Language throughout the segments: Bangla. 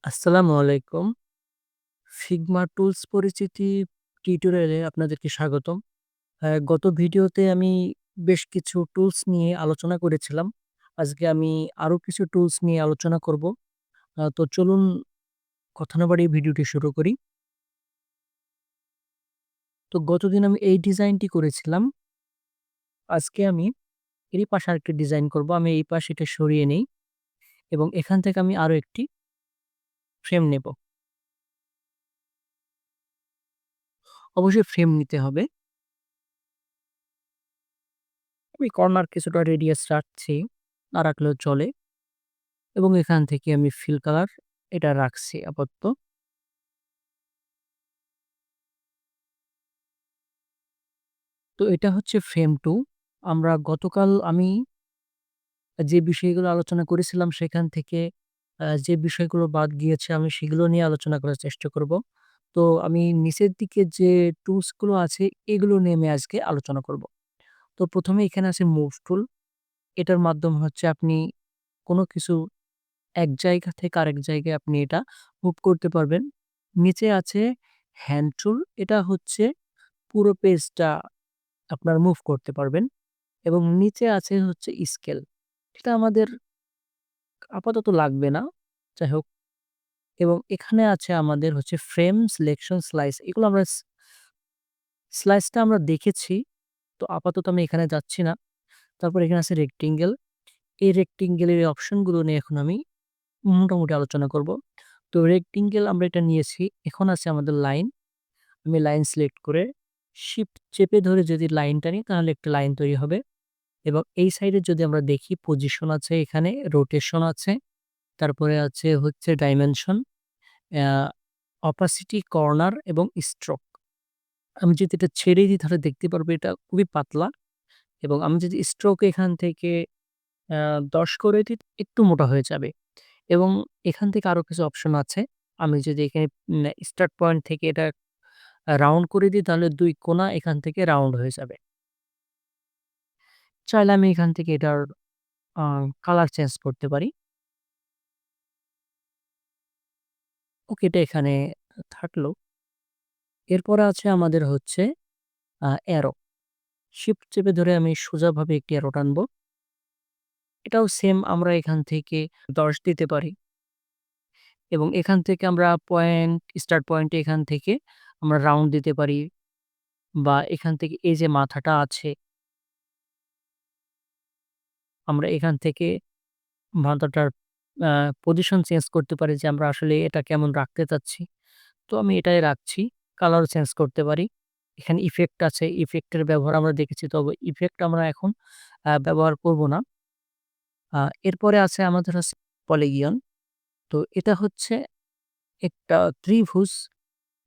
আসসালামু আলাইকুম। ফিগমা টুলস পরিচিতি টিউটোরিয়ালে আপনাদেরকে স্বাগতম। গত ভিডিওতে আমি বেশ কিছু টুলস নিয়ে আলোচনা করেছিলাম। আজকে আমি আরো কিছু টুলস নিয়ে আলোচনা করব। তো চলুন কথা না বাড়িয়ে ভিডিওটি শুরু করি। তো গতদিন আমি এই ডিজাইনটি করেছিলাম। আজকে আমি এরই পাশে আরেকটি ডিজাইন করব। আমি এই পাশে এটা সরিয়ে নেই এবং এখান থেকে আমি আরো একটি ফ্রেম নেব। অবশ্যই ফ্রেম নিতে হবে। আমি কর্নার কিছুটা রেডিয়াস রাখছি, না রাখলেও চলে। এবং এখান থেকে আমি ফিল কালার এটা রাখছি আপাতত। তো এটা হচ্ছে ফ্রেম 2। আমরা গতকাল আমি যে বিষয়গুলো আলোচনা করেছিলাম সেখান থেকে যে বিষয়গুলো বাদ গিয়েছে আমি সেগুলো নিয়ে আলোচনা করার চেষ্টা করব। তো আমি নিচের দিকে যে টুলস গুলো আছে এগুলো নিয়ে আমি আজকে আলোচনা করব। তো ১ম এ এখানে আছে মুভ টুল। এটার মাধ্যমে হচ্ছে আপনি কোন কিছু এক জায়গা থেকে আরেক জায়গায় আপনি এটা মুভ করতে পারবেন। নিচে আছে হ্যান্ড টুল। এটা হচ্ছে পুরো পেজটা আপনার মুভ করতে পারবেন এবং নিচে আছে হচ্ছে স্কেল। এটা আমাদের আপাতত লাগবে না। যাই হোক, এবং এখানে আছে আমাদের হচ্ছে ফ্রেম, সিলেকশন, স্লাইস। এগুলো আমরা স্লাইসটা আমরা দেখেছি। তো আপাতত আমি এখানে যাচ্ছি না। তারপর এখানে আছে রেক্টেঙ্গেল। এই রেক্টেঙ্গেলের এই অপশনগুলো নিয়ে এখন আমি মোটামুটি আলোচনা করব। তো রেক্টেঙ্গেল আমরা এটা নিয়েছি। এখন আছে আমাদের লাইন। আমি লাইন সিলেক্ট করে শিফট চেপে ধরে যদি লাইন টানি তাহলে একটা লাইন তৈরি হবে। এবং এই সাইডে যদি আমরা দেখি পজিশন আছে, এখানে রোটেশন আছে, তারপরে আছে হচ্ছে ডাইমেনশন, আ অপাসিটি, কর্নার এবং স্ট্রোক। আমি যদি এটা ছেড়ে দিই তাহলে দেখতে পারবো এটা খুবই পাতলা এবং আমি যদি স্ট্রোক এখান থেকে আ ১০ করে দিই একটু মোটা হয়ে যাবে এবং এখান থেকে আরো কিছু অপশন আছে। আমি যদি এখানে স্টার্ট পয়েন্ট থেকে এটা রাউন্ড করে দিই তাহলে ২ কোণা এখান থেকে রাউন্ড হয়ে যাবে। চাইলে আমি এখান থেকে এটার আ কালার চেঞ্জ করতে পারি। ওকে, এটা এখানে থাকলো। এরপরে আছে আমাদের হচ্ছে অ্যারো। শিফট চেপে ধরে আমি সোজাভাবে একটি অ্যারো টানবো। এটাও সেম আমরা এখান থেকে ১০ দিতে পারি এবং এখান থেকে আমরা স্টার্ট পয়েন্টে এখান থেকে আমরা রাউন্ড দিতে পারি বা এখান থেকে এই যে মাথাটা আছে, আমরা এখান থেকে মাথাটার আ পজিশন চেঞ্জ করতে পারি যে আমরা আসলে এটা কেমন রাখতে চাচ্ছি। তো আমি এটাই রাখছি। কালারও চেঞ্জ করতে পারি। এখানে ইফেক্ট আছে। ইফেক্টের ব্যবহার আমরা দেখেছি। তবে ইফেক্ট আমরা এখন ব্যবহার করব না। আ এরপরে আছে আমাদের হচ্ছে পলিগন। তো এটা হচ্ছে একটা ত্রিভুজ।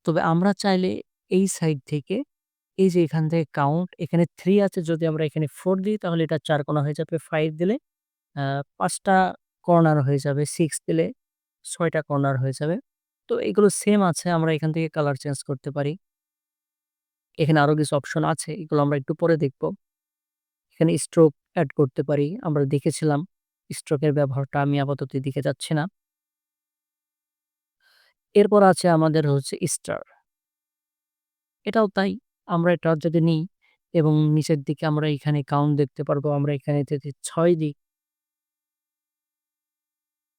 তবে আমরা চাইলে এই সাইড থেকে এই যে এখান থেকে কাউন্ট এখানে 3 আছে, যদি আমরা এখানে 4 দিই তাহলে এটা ৪ কোণা হয়ে যাবে। 5 দিলে ৫ টা কর্নার হয়ে যাবে। 6 দিলে ৬ টা কর্নার হয়ে যাবে। তো এগুলো সেম আছে। আমরা এখান থেকে কালার চেঞ্জ করতে পারি। এখানে আরো কিছু অপশন আছে। এগুলো আমরা একটু পরে দেখব। এখানে স্ট্রোক এড করতে পারি। আমরা দেখেছিলাম। স্ট্রোকের ব্যবহারটা আমি আপাতত এদিকে যাচ্ছি না। এরপর আছে আমাদের হচ্ছে স্টার। এটাও তাই। আমরা এটা যদি নিই এবং নিচের দিকে আমরা এখানে কাউন্ট দেখতে পারবো। আমরা এখানে যদি ৬ দিই,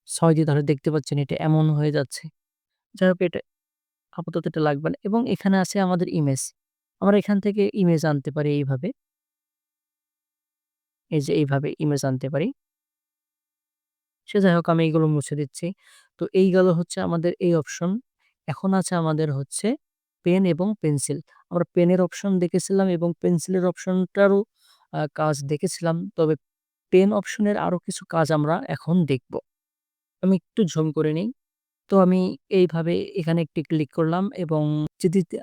৬ দিই তাহলে দেখতে পাচ্ছেন এটা এমন হয়ে যাচ্ছে। যাই হোক, এটা আপাতত এটা লাগবে না এবং এখানে আছে আমাদের ইমেজ। আমরা এখান থেকে ইমেজ আনতে পারি এইভাবে। এই যে এইভাবে ইমেজ আনতে পারি। সে যাই হোক, আমি এগুলো মুছে দিচ্ছি। তো এই গেল হচ্ছে আমাদের এই অপশন। এখন আছে আমাদের হচ্ছে পেন এবং পেন্সিল। আমরা পেনের অপশন দেখেছিলাম এবং পেন্সিলের অপশনটারও কাজ দেখেছিলাম। তবে পেন অপশনের আরো কিছু কাজ আমরা এখন দেখব। আমি একটু ঝুম করে নেই। তো আমি এইভাবে এখানে একটি ক্লিক করলাম এবং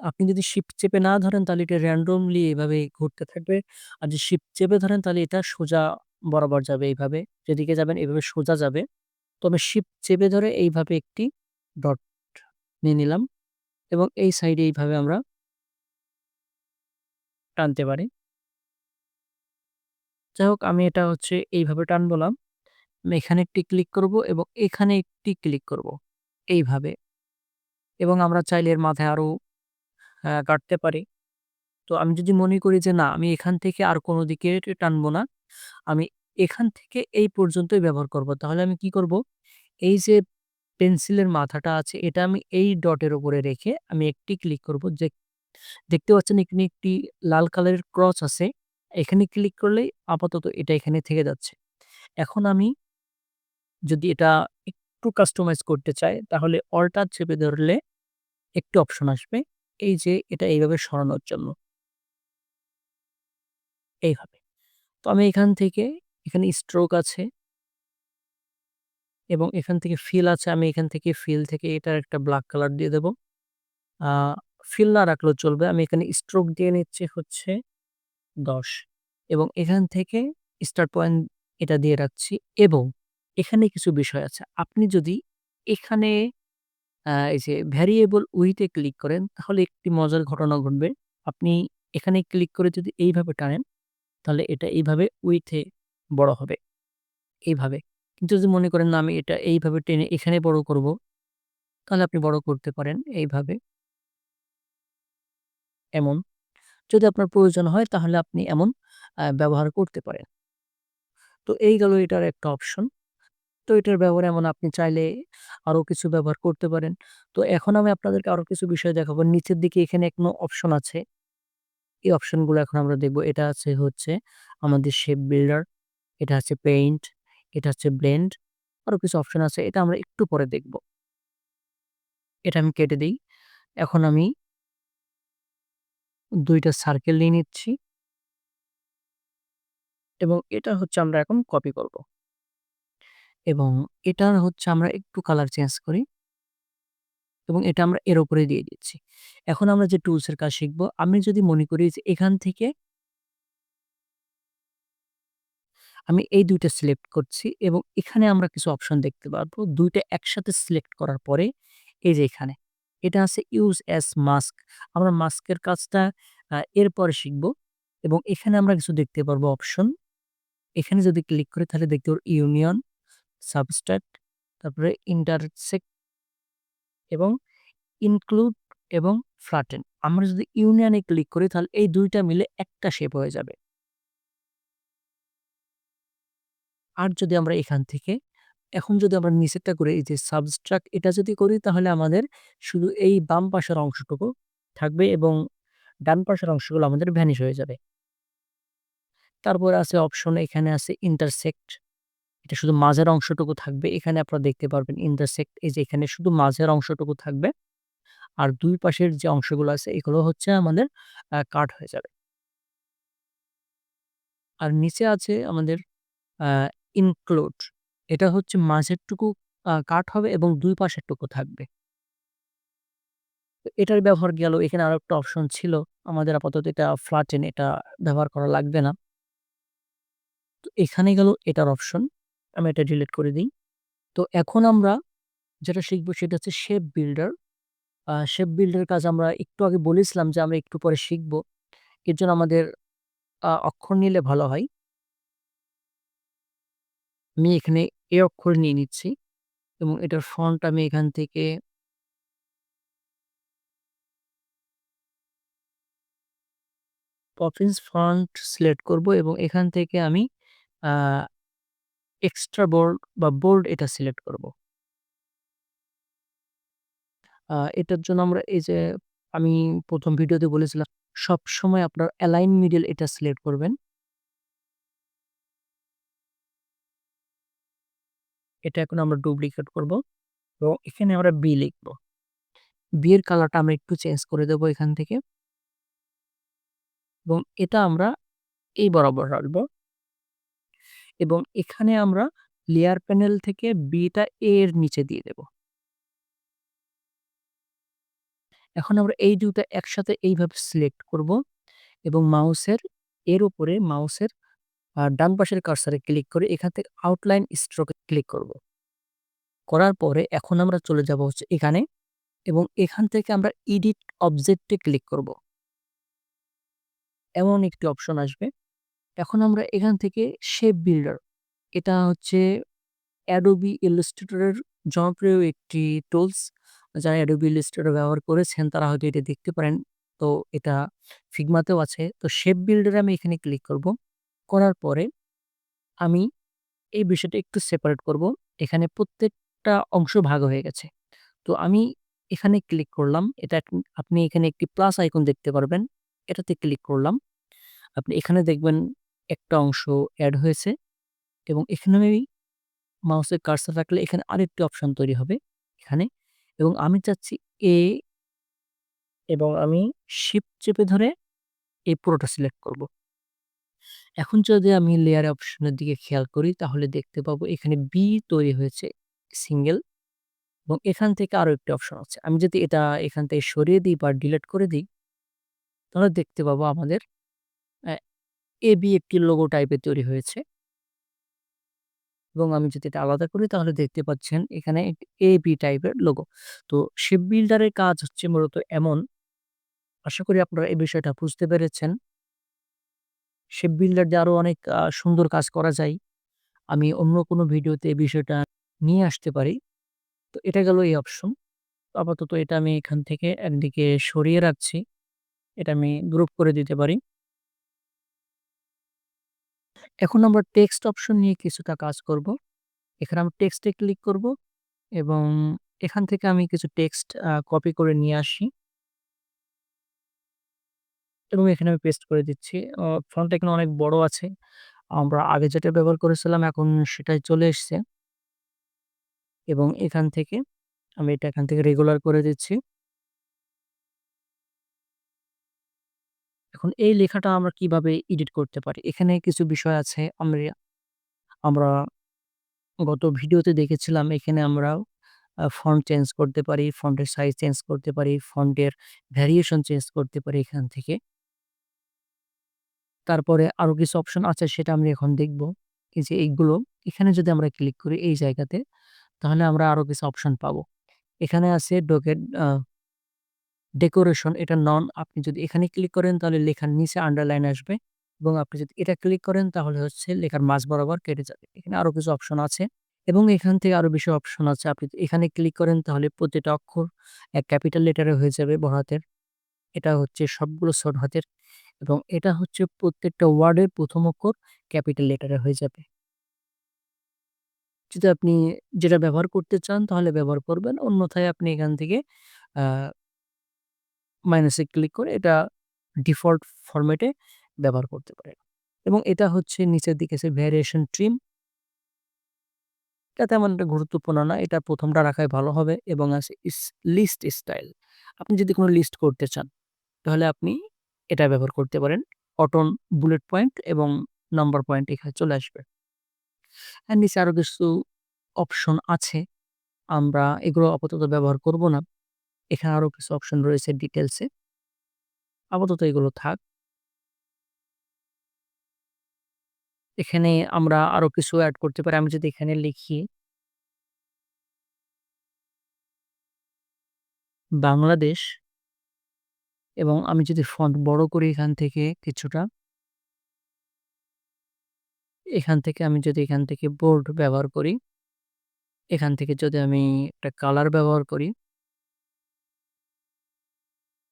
আপনি যদি শিফট চেপে না ধরেন তাহলে এটা randomly এভাবে ঘুরতে থাকবে। আর যদি শিফট চেপে ধরেন তাহলে এটা সোজা বরাবর যাবে এইভাবে। যেদিকে যাবেন এভাবে সোজা যাবে। তো আমি শিফট চেপে ধরে এইভাবে একটি ডট নিয়ে নিলাম এবং এই সাইডে এইভাবে আমরা টানতে পারি। যাই হোক, আমি এটা হচ্ছে এইভাবে টানবো না। আমি এখানে একটি ক্লিক করব এবং এখানে একটি ক্লিক করব। এইভাবে। এবং আমরা চাইলে এর মাথায় আরো কাটতে পারি। তো আমি যদি মনে করি যে না আমি এখান থেকে আর কোনো দিকে টানবো না, আমি এখান থেকে এই পর্যন্তই ব্যবহার করব। তাহলে আমি কি করব? এই যে পেন্সিলের মাথাটা আছে এটা আমি এই ডটের উপরে রেখে আমি একটি ক্লিক করব। যে দেখতে পাচ্ছেন এখানে একটি লাল কালারের ক্রস আছে। এখানে ক্লিক করলেই আপাতত এটা এখানে থেকে যাচ্ছে। এখন আমি যদি এটা একটু কাস্টমাইজ করতে চাই তাহলে অল্টার চেপে ধরলে একটি অপশন আসবে। এই যে এটা এইভাবে সরানোর জন্য, এইভাবে। তো আমি এখান থেকে এখানে স্ট্রোক আছে এবং এখান থেকে ফিল আছে। আমি এখান থেকে ফিল থেকে এটার একটা ব্লাক কালার দিয়ে দেব। আ ফিল না রাখলেও চলবে। আমি এখানে স্ট্রোক দিয়ে নিচ্ছি হচ্ছে ১০ এবং এখান থেকে স্টার্ট পয়েন্ট এটা দিয়ে রাখছি এবং এখানে কিছু বিষয় আছে। আপনি যদি এখানে এই যে ভ্যারিয়েবল উইথ এ ক্লিক করেন তাহলে একটি মজার ঘটনা ঘটবে। আপনি এখানে ক্লিক করে যদি এইভাবে টানেন তাহলে এটা এইভাবে উইথ এ বড় হবে, এইভাবে। কিন্তু যদি মনে করেন না আমি এটা এইভাবে টেনে এখানে বড় করব, তাহলে আপনি বড় করতে পারেন এইভাবে, এমন। যদি আপনার প্রয়োজন হয় তাহলে আপনি এমন ব্যবহার করতে পারেন। তো এই গেল এটার একটা অপশন। তো এটার ব্যবহার এমন আপনি চাইলে আরো কিছু ব্যবহার করতে পারেন। তো এখন আমি আপনাদেরকে আরো কিছু বিষয় দেখাবো। নিচের দিকে এখানে এখনো অপশন আছে। এই অপশনগুলো এখন আমরা দেখব। এটা আছে হচ্ছে আমাদের শেপ বিল্ডার, এটা আছে পেইন্ট, এটা হচ্ছে ব্লেন্ড। আরো কিছু অপশন আছে। এটা আমরা একটু পরে দেখব। এটা আমি কেটে দেই। এখন আমি ২ টা সার্কেল নিয়ে নিচ্ছি এবং এটা হচ্ছে আমরা এখন কপি করব। এবং এটার হচ্ছে আমরা একটু কালার চেঞ্জ করি এবং এটা আমরা এর উপরে দিয়ে দিচ্ছি। এখন আমরা যে টুলস এর কাজ শিখব, আমি যদি মনে করি যে এখান থেকে আমি এই ২ টা সিলেক্ট করছি এবং এখানে আমরা কিছু অপশন দেখতে পারবো। ২ টা একসাথে সিলেক্ট করার পরে এই যে এখানে, এটা আছে ইউজ অ্যাজ মাস্ক। আমরা মাস্কের কাজটা এরপরে শিখব এবং এখানে আমরা কিছু দেখতে পারবো অপশন। এখানে যদি ক্লিক করি তাহলে দেখতে পারবো ইউনিয়ন, সাবস্ট্রাক্ট, তারপরে ইন্টারসেক্ট এবং ইনক্লুড এবং ফ্ল্যাটেন। আমরা যদি ইউনিয়ন এ ক্লিক করি তাহলে এই ২ টা মিলে একটা শেপ হয়ে যাবে। আর যদি আমরা এখান থেকে এখন যদি আমরা নিচেরটা করি এই যে সাবট্রাক্ট এটা যদি করি তাহলে আমাদের শুধু এই বাম পাশের অংশটুকু থাকবে এবং ডান পাশের অংশগুলো আমাদের ভ্যানিশ হয়ে যাবে। তারপরে আছে অপশন এখানে আছে ইন্টারসেক্ট। এটা শুধু মাঝের অংশটুকু থাকবে। এখানে আপনারা দেখতে পারবেন ইন্টারসেক্ট এই যে এখানে শুধু মাঝের অংশটুকু থাকবে। আর ২ পাশের যে অংশগুলো আছে এগুলো হচ্ছে আমাদের কাট হয়ে যাবে। আর নিচে আছে আমাদের আ ইনক্লুড এটা হচ্ছে মাঝেরটুকু কাট হবে এবং ২ পাশেরটুকু থাকবে। তো এটার ব্যবহার গেল। এখানে আরেকটা অপশন ছিল। আমাদের আপাতত এটা ফ্ল্যাটেন এটা ব্যবহার করা লাগবে না। তো এখানে গেল এটার অপশন। আমি এটা ডিলিট করে দেই। তো এখন আমরা যেটা শিখব সেটা হচ্ছে শেপ বিল্ডার। শেপ বিল্ডার কাজ আমরা একটু আগে বলেছিলাম যে আমরা একটু পরে শিখব। এর জন্য আমাদের অক্ষর নিলে ভালো হয়। আমি এখানে এ অক্ষর নিয়ে নিচ্ছি এবং এটার ফন্ট আমি এখান থেকে পপিন্স ফন্ট সিলেক্ট করব এবং এখান থেকে আমি আ এক্সট্রা বোল্ড বা বোল্ড এটা সিলেক্ট করব। এটার জন্য আমরা এই যে আমি ১ম ভিডিওতে বলেছিলাম, সবসময় আপনার অ্যালাইন মিডল এটা সিলেক্ট করবেন। এটা এখন আমরা ডুপ্লিকেট করব এবং এখানে আমরা বি লিখব। বি এর কালারটা আমরা একটু চেঞ্জ করে দেব এখান থেকে এবং এটা আমরা এই বরাবর রাখবো এবং এখানে আমরা লেয়ার প্যানেল থেকে বি টা এ এর নিচে দিয়ে দেব। এখন আমরা এই ২ টা একসাথে এইভাবে সিলেক্ট করব এবং মাউসের এর উপরে মাউসের ডান পাশের কার্সারে ক্লিক করে এখান থেকে আউটলাইন স্ট্রোক এ ক্লিক করব। করার পরে এখন আমরা চলে যাব হচ্ছে এখানে এবং এখান থেকে আমরা এডিট অবজেক্ট এ ক্লিক করব। এমন একটি অপশন আসবে। এখন আমরা এখান থেকে শেপ বিল্ডার এটা হচ্ছে Adobe Illustrator এর জনপ্রিয় একটি টুলস। যারা Adobe Illustrator ব্যবহার করেছেন তারা হয়তো এটা দেখতে পারেন। তো এটা Figma তেও আছে। তো শেপ বিল্ডার এ আমি এখানে ক্লিক করব। করার পরে আমি এই বিষয়টা একটু সেপারেট করব। এখানে প্রত্যেকটা অংশ ভাগ হয়ে গেছে। তো আমি এখানে ক্লিক করলাম। এটা আপনি এখানে একটি প্লাস আইকন দেখতে পারবেন। এটাতে ক্লিক করলাম। আপনি এখানে দেখবেন একটা অংশ এড হয়েছে এবং এখানে আমি মাউসের কার্সর রাখলে এখানে আরেকটি অপশন তৈরি হবে এখানে এবং আমি চাচ্ছি এ এবং আমি শিফট চেপে ধরে এই পুরোটা সিলেক্ট করব। এখন যদি আমি লেয়ার অপশনের দিকে খেয়াল করি তাহলে দেখতে পাবো এখানে বি তৈরি হয়েছে সিঙ্গেল এবং এখান থেকে আরো একটি অপশন আছে। আমি যদি এটা এখান থেকে সরিয়ে দিই বা ডিলিট করে দিই তাহলে দেখতে পাবো আমাদের অ্যা এবি একটি লোগো টাইপের তৈরি হয়েছে এবং আমি যদি এটা আলাদা করি তাহলে দেখতে পাচ্ছেন এখানে একটি এবি টাইপের লোগো। তো শিপ বিল্ডারের কাজ হচ্ছে মূলত এমন, আশা করি আপনারা এই বিষয়টা বুঝতে পেরেছেন। শিপ বিল্ডার দিয়ে আরো অনেক সুন্দর কাজ করা যায়। আমি অন্য কোনো ভিডিওতে এই বিষয়টা নিয়ে আসতে পারি। তো এটা গেল এই অপশন। আপাতত এটা আমি এখান থেকে একদিকে সরিয়ে রাখছি। এটা আমি গ্রুপ করে দিতে পারি। এখন আমরা টেক্সট অপশন নিয়ে কিছুটা কাজ করব। এখানে আমি টেক্সটে ক্লিক করব এবং এখান থেকে আমি কিছু টেক্সট কপি করে নিয়ে আসি এবং এখানে আমি পেস্ট করে দিচ্ছি। ফন্টটা এখানে অনেক বড় আছে। আমরা আগে যেটা ব্যবহার করেছিলাম এখন সেটাই চলে এসছে এবং এখান থেকে আমি এটা এখান থেকে রেগুলার করে দিচ্ছি। এখন এই লেখাটা আমরা কিভাবে এডিট করতে পারি? এখানে কিছু বিষয় আছে। আমরা গত ভিডিওতে দেখেছিলাম এখানে আমরা ফন্ট চেঞ্জ করতে পারি, ফন্টের সাইজ চেঞ্জ করতে পারি, ফন্টের ভ্যারিয়েশন চেঞ্জ করতে পারি এখান থেকে। তারপরে আরো কিছু অপশন আছে সেটা আমরা এখন দেখব। এই যে এইগুলো, এখানে যদি আমরা ক্লিক করি এই জায়গাতে, তাহলে আমরা আরো কিছু অপশন পাবো। এখানে আছে ডেকোরেশন, এটা নন। আপনি যদি এখানে ক্লিক করেন তাহলে লেখার নিচে আন্ডারলাইন আসবে এবং আপনি যদি এটা ক্লিক করেন তাহলে হচ্ছে লেখার মাঝ বরাবর কেটে যাবে। এখানে আরো কিছু অপশন আছে এবং এখান থেকে আরো বেশি অপশন আছে। আপনি যদি এখানে ক্লিক করেন তাহলে প্রতিটা অক্ষর ক্যাপিটাল লেটারে হয়ে যাবে বড় হাতের। এটা হচ্ছে সবগুলো ছোট হাতের এবং এটা হচ্ছে প্রত্যেকটা ওয়ার্ডের ১ম অক্ষর ক্যাপিটাল লেটারে হয়ে যাবে। যদি আপনি যেটা ব্যবহার করতে চান তাহলে ব্যবহার করবেন। অন্যথায় আপনি এখান থেকে আ মাইনাসে ক্লিক করে এটা ডিফল্ট ফরম্যাটে ব্যবহার করতে পারেন। এবং এটা হচ্ছে নিচের দিকে আছে ভেরিয়েশন ট্রিম। এটা তেমন একটা গুরুত্বপূর্ণ না। এটা ১ম টা রাখাই ভালো হবে এবং আছে লিস্ট স্টাইল। আপনি যদি কোন লিস্ট করতে চান তাহলে আপনি এটা ব্যবহার করতে পারেন। অটোন বুলেট পয়েন্ট এবং নাম্বার পয়েন্ট এখানে চলে আসবে। আর নিচে আরো কিছু অপশন আছে। আমরা এগুলো আপাতত ব্যবহার করব না। এখানে আরো কিছু অপশন রয়েছে ডিটেইলস এ। আপাতত এগুলো থাক। এখানে আমরা আরো কিছু এড করতে পারি। আমি যদি এখানে লিখি বাংলাদেশ এবং আমি যদি ফন্ট বড় করি এখান থেকে কিছুটা, এখান থেকে আমি যদি এখান থেকে বোল্ড ব্যবহার করি, এখান থেকে যদি আমি একটা কালার ব্যবহার করি,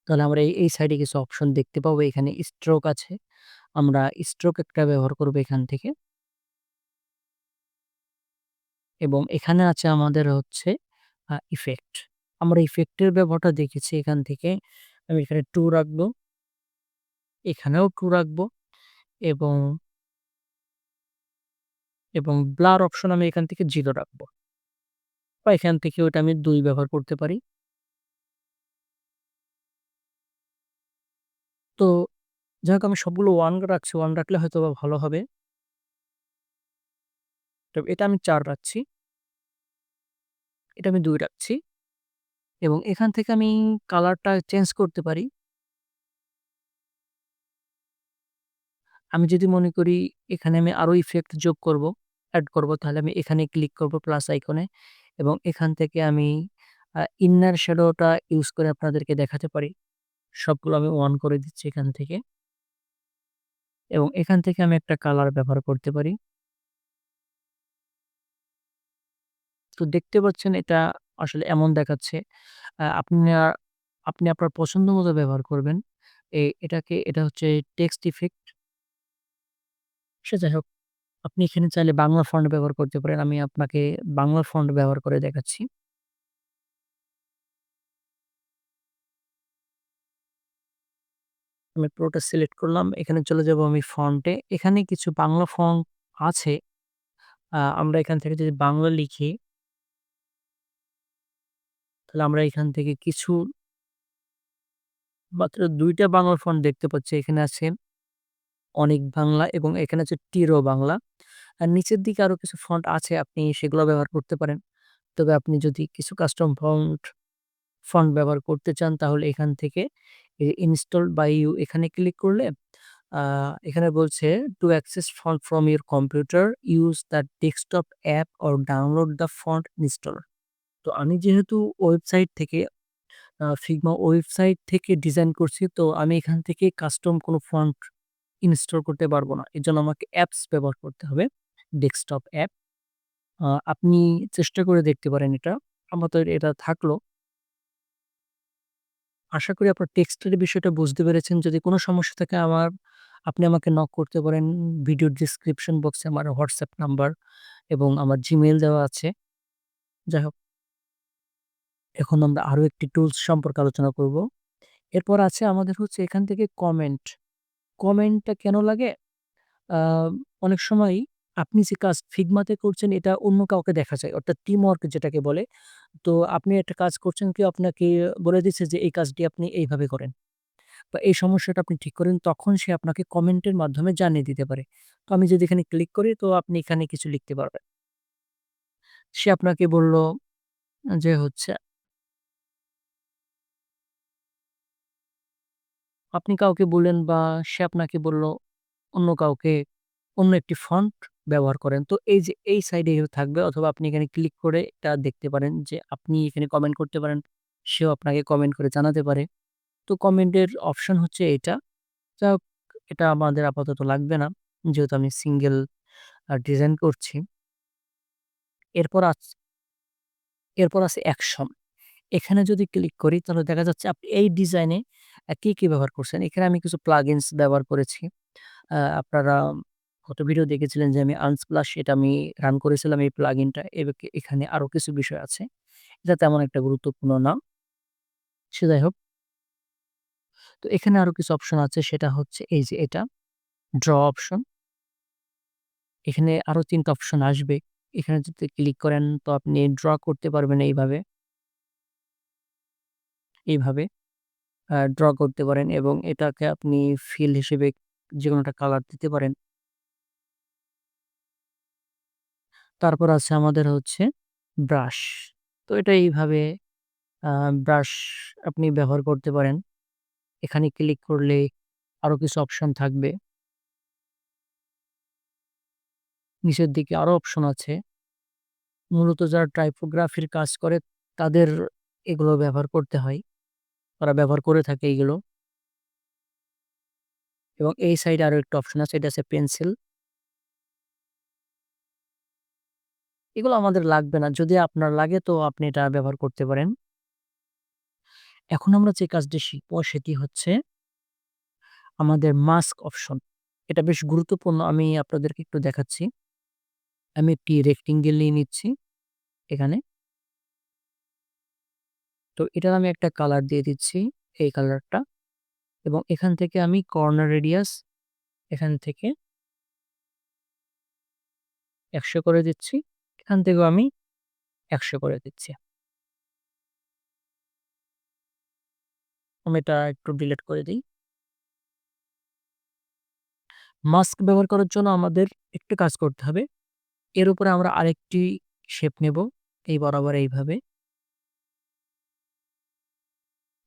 তাহলে আমরা এই সাইডে কিছু অপশন দেখতে পাবো। এখানে স্ট্রোক আছে। আমরা স্ট্রোক একটা ব্যবহার করব এখান থেকে এবং এখানে আছে আমাদের হচ্ছে ইফেক্ট। আমরা ইফেক্টের ব্যবহারটা দেখেছি এখান থেকে। আমি এখানে 2 রাখবো, এখানেও 2 রাখবো এবং ব্লার অপশন আমি এখান থেকে 0 রাখবো। বা এখান থেকে ওটা আমি 2 ব্যবহার করতে পারি। তো যাই হোক আমি সবগুলো 1 রাখছি। 1 রাখলে হয়তোবা ভালো হবে। তো এটা আমি 4 রাখছি। এটা আমি 2 রাখছি এবং এখান থেকে আমি কালারটা চেঞ্জ করতে পারি। আমি যদি মনে করি এখানে আমি আরো ইফেক্ট যোগ করব, এড করব তাহলে আমি এখানে ক্লিক করব প্লাস আইকনে এবং এখান থেকে আমি ইনার শ্যাডোটা ইউজ করে আপনাদেরকে দেখাতে পারি। সবগুলো আমি অন করে দিচ্ছি এখান থেকে এবং এখান থেকে আমি একটা কালার ব্যবহার করতে পারি। তো দেখতে পাচ্ছেন এটা আসলে এমন দেখাচ্ছে। আপনি আপনার পছন্দ মতো ব্যবহার করবেন। এটা হচ্ছে টেক্সট ইফেক্ট। সে যাই হোক, আপনি এখানে চাইলে বাংলা ফন্ট ব্যবহার করতে পারেন। আমি আপনাকে বাংলা ফন্ট ব্যবহার করে দেখাচ্ছি। আমি পুরোটা সিলেক্ট করলাম। এখানে চলে যাব আমি ফন্টে। এখানে কিছু বাংলা ফন্ট আছে। আমরা এখান থেকে যদি বাংলা লিখি, তাহলে আমরা এখান থেকে কিছু মাত্র ২ টা বাংলা ফন্ট দেখতে পাচ্ছি। এখানে আছে অনিক বাংলা এবং এখানে আছে টিরো বাংলা। আর নিচের দিকে আরো কিছু ফন্ট আছে, আপনি সেগুলো ব্যবহার করতে পারেন। তবে আপনি যদি কিছু কাস্টম ফন্ট ব্যবহার করতে চান তাহলে এখান থেকে ইনস্টলড বাই ইউ এখানে ক্লিক করলে আ এখানে বলছে to access font from your computer use the desktop app or download the font installer. তো আমি যেহেতু ওয়েবসাইট থেকে Figma ওয়েবসাইট থেকে ডিজাইন করছি, তো আমি এখান থেকে কাস্টম কোনো ফন্ট ইনস্টল করতে পারব না। এজন্য আমাকে অ্যাপস ব্যবহার করতে হবে। Desktop app. আপনি চেষ্টা করে দেখতে পারেন এটা। আমার তো এটা থাকলো। আশা করি আপনার টেক্সটের বিষয়টা বুঝতে পেরেছেন। যদি কোনো সমস্যা থাকে আপনি আমাকে নক করতে পারেন। ভিডিওর ডেসক্রিপশন বক্সে আমার WhatsApp নাম্বার এবং আমার Gmail দেওয়া আছে। যাই হোক, এখন আমরা আরো একটি টুলস সম্পর্কে আলোচনা করব। এরপর আছে আমাদের হচ্ছে এখান থেকে কমেন্ট। কমেন্টটা কেন লাগে? আ অনেক সময়ই আপনি যে কাজ Figma তে করছেন এটা অন্য কাউকে দেখা যায়। অর্থাৎ টিম ওয়ার্ক যেটাকে বলে। তো আপনি একটা কাজ করছেন, কেউ আপনাকে বলে দিচ্ছে যে এই কাজটি আপনি এইভাবে করেন বা এই সমস্যাটা আপনি ঠিক করেন, তখন সে আপনাকে কমেন্টের মাধ্যমে জানিয়ে দিতে পারে। তো আমি যদি এখানে ক্লিক করি তো আপনি এখানে কিছু লিখতে পারবেন। সে আপনাকে বলল যে হচ্ছে আপনি কাউকে বললেন বা সে আপনাকে বলল অন্য কাউকে অন্য একটি ফন্ট ব্যবহার করেন। তো এই যে এই সাইডে থাকবে অথবা আপনি এখানে ক্লিক করে এটা দেখতে পারেন যে আপনি এখানে কমেন্ট করতে পারেন। সেও আপনাকে কমেন্ট করে জানাতে পারে। তো কমেন্টের অপশন হচ্ছে এটা। যাই হোক, এটা আমাদের আপাতত লাগবে না। যেহেতু আমি সিঙ্গেল ডিজাইন করছি। এরপর আছ এরপর আছে অ্যাকশন। এখানে যদি ক্লিক করি তাহলে দেখা যাচ্ছে আপনি এই ডিজাইনে কি ব্যবহার করছেন। এখানে আমি কিছু প্লাগইনস ব্যবহার করেছি। আপনারা গত ভিডিও দেখেছিলেন যে আমি Unsplash এটা আমি রান করেছিলাম এই প্লাগইনটা। এখানে আরো কিছু বিষয় আছে। এটা তেমন একটা গুরুত্বপূর্ণ না। সে যাই হোক। তো এখানে আরো কিছু অপশন আছে, সেটা হচ্ছে এই যে এটা ড্র অপশন। এখানে আরো ৩ টা অপশন আসবে। এখানে যদি ক্লিক করেন তো আপনি ড্র করতে পারবেন এইভাবে ড্র করতে পারেন এবং এটাকে আপনি ফিল হিসেবে যেকোনো একটা কালার দিতে পারেন। তারপর আছে আমাদের হচ্ছে ব্রাশ। তো এটা এইভাবে আ ব্রাশ আপনি ব্যবহার করতে পারেন। এখানে ক্লিক করলে আরো কিছু অপশন থাকবে। নিচের দিকে আরো অপশন আছে। মূলত যারা টাইপোগ্রাফির কাজ করে তাদের এগুলো ব্যবহার করতে হয়। তারা ব্যবহার করে থাকে এগুলো এবং এই সাইডে আরো একটা অপশন আছে, এটা আছে পেন্সিল। এগুলো আমাদের লাগবে না। যদি আপনার লাগে তো আপনি এটা ব্যবহার করতে পারেন। এখন আমরা যে কাজটি শিখব সেটি হচ্ছে আমাদের মাস্ক অপশন। এটা বেশ গুরুত্বপূর্ণ। আমি আপনাদেরকে একটু দেখাচ্ছি। আমি একটি রেক্টেঙ্গেল নিয়ে নিচ্ছি এখানে। তো এটার আমি একটা কালার দিয়ে দিচ্ছি, এই কালারটা। এবং এখান থেকে আমি কর্নার রেডিয়াস এখান থেকে ১০০ করে দিচ্ছি। এখান থেকেও আমি ১০০ করে দিচ্ছি। আমি এটা একটু ডিলিট করে দেই। মাস্ক ব্যবহার করার জন্য আমাদের একটু কাজ করতে হবে। এর উপরে আমরা আরেকটি শেপ নেব। এই বরাবর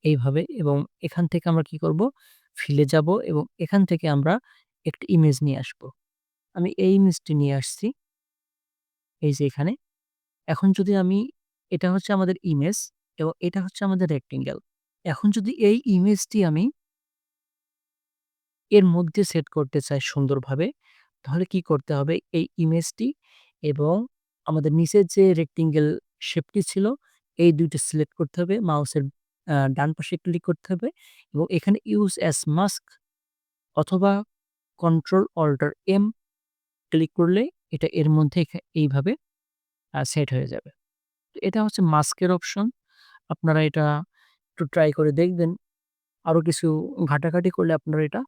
এইভাবে এবং এখান থেকে আমরা কি করব? ফিল এ যাব এবং এখান থেকে আমরা একটা ইমেজ নিয়ে আসব। আমি এই ইমেজটি নিয়ে আসছি। এই যে এখানে। এখন যদি আমি এটা হচ্ছে আমাদের ইমেজ এবং এটা হচ্ছে আমাদের রেক্টেঙ্গেল। এখন যদি এই ইমেজটি আমি এর মধ্যে সেট করতে চাই সুন্দরভাবে, তাহলে কি করতে হবে? এই ইমেজটি এবং আমাদের নিচের যে রেক্টেঙ্গেল শেপটি ছিল, এই ২ টা সিলেক্ট করতে হবে। মাউসের ডান পাশে ক্লিক করতে হবে এবং এখানে ইউজ অ্যাজ মাস্ক অথবা কন্ট্রোল অল্টার এম ক্লিক করলে এটা এর মধ্যে এইভাবে সেট হয়ে যাবে। তো এটা হচ্ছে মাস্কের অপশন। আপনারা এটা একটু ট্রাই করে দেখবেন। আরো কিছু ঘাটাঘাটি করলে আপনারা এটা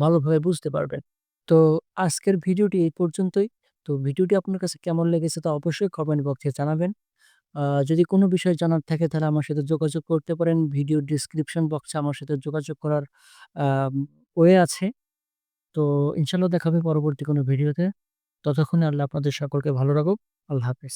ভালোভাবে বুঝতে পারবেন। তো আজকের ভিডিওটি এই পর্যন্তই। তো ভিডিওটি আপনার কাছে কেমন লেগেছে তা অবশ্যই কমেন্ট বক্সে জানাবেন। যদি কোনো বিষয় জানার থাকে তাহলে আমার সাথে যোগাযোগ করতে পারেন। ভিডিওর ডেসক্রিপশন বক্সে আমার সাথে যোগাযোগ করার আম ওয়ে আছে। তো ইনশাআল্লাহ দেখা হবে পরবর্তী কোনো ভিডিওতে। ততক্ষণে আল্লাহ আপনাদের সকলকে ভালো রাখুক। আল্লাহ হাফেজ।